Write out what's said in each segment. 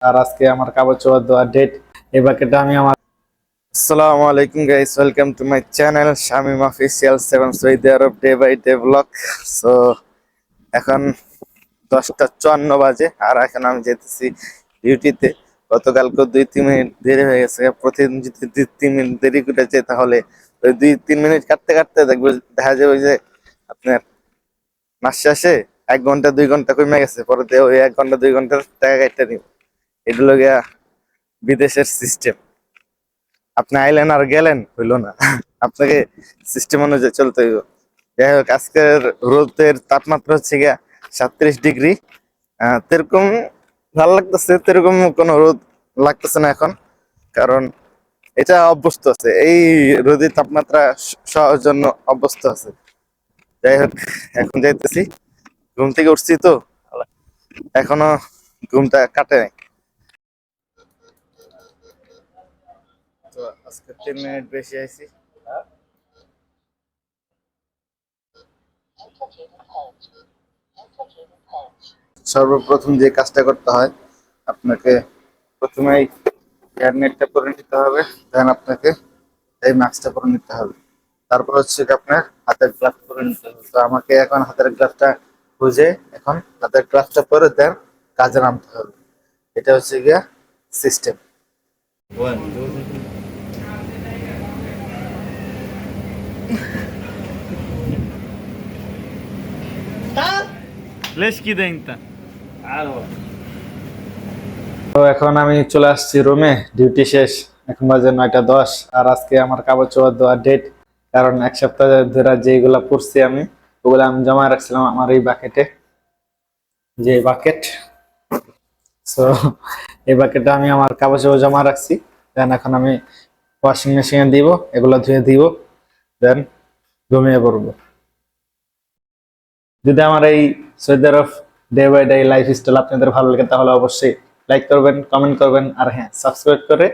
আর আজকে আমার কাগজ চোপড় দেওয়ার ডেট। এই বাকেটটা আমি আমার আসসালামু আলাইকুম guys, welcome to my channel Shamim official 7 Saudi Arab day by day blog. So এখন 10টা 54 বাজে আর এখন আমি যেতেছি ডিউটিতে। গতকালকে 2-3 মিনিট দেরি হয়ে গেছে। প্রতিদিন যদি 2-3 মিনিট দেরি করে যায় তাহলে ওই 2-3 মিনিট কাটতে কাটতে দেখা যাবে যে আপনার মাস শেষে 1 ঘন্টা 2 ঘন্টা কমে গেছে। পরে ওই 1 ঘন্টা 2 ঘন্টার টাকা কাটতে নিব। এগুলো গিয়া বিদেশের সিস্টেম। আপনি আইলেন আর গেলেন হইলো না, আপনাকে সিস্টেম অনুযায়ী চলতে হইব। যাই হোক, আজকের রোদের তাপমাত্রা হচ্ছে গিয়া 37 ডিগ্রি। তেরকম ভালো লাগতেছে, তেরকম কোনো রোদ লাগতেছে না এখন, কারণ এটা অভ্যস্ত আছে, এই রোদের তাপমাত্রা সবার জন্য অভ্যস্ত আছে। যাই হোক, এখন যাইতেছি। ঘুম থেকে উঠছি তো এখনো ঘুমটা কাটে নাই। তো আজকে 3 মিনিট বেশি আইছি। সর্বপ্রথম যে কাজটা করতে হয়, আপনাকে প্রথমেই হেয়ারনেটটা পরে নিতে হবে, দেন আপনাকে এই মাস্কটা পরে নিতে হবে। তারপর হচ্ছে কি আপনার হাতের গ্লাভস পরে নিতে হবে। তো আমাকে এখন হাতের গ্লাভসটা খুঁজে এখন হাতের গ্লাভসটা পরে দেন কাজে নামতে হবে। এটা হচ্ছে গিয়া সিস্টেম। তো এখন আমি চলে আসছি রুমে, ডিউটি শেষ। এখন বাজে 9টা 10 আর আজকে আমার কাগজ চোপড় দেওয়ার ডেট। কারণ এক সপ্তাহ ধরে যেগুলা পড়ছি আমি, ওগুলো আমি জমা রাখছিলাম আমার এই বাকেটে, যে বাকেট। সো এই বাকেটে আমি আমার কাগজ চোপড় জমা রাখছি। দেন এখন আমি ওয়াশিং মেশিনে দিব, এগুলো ধুয়ে দিব, দেন ঘুমিয়ে পড়বো। যদি আমার এই Saudi Arab day by day lifestyle আপনাদের ভালো লাগে তাহলে অবশ্যই লাইক করবেন, কমেন্ট করবেন, আর হ্যাঁ, সাবস্ক্রাইব করে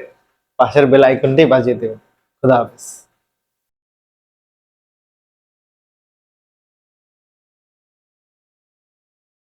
পাশের বেল আইকনটি বাজিয়ে দেবেন। খুদা হাফেজ।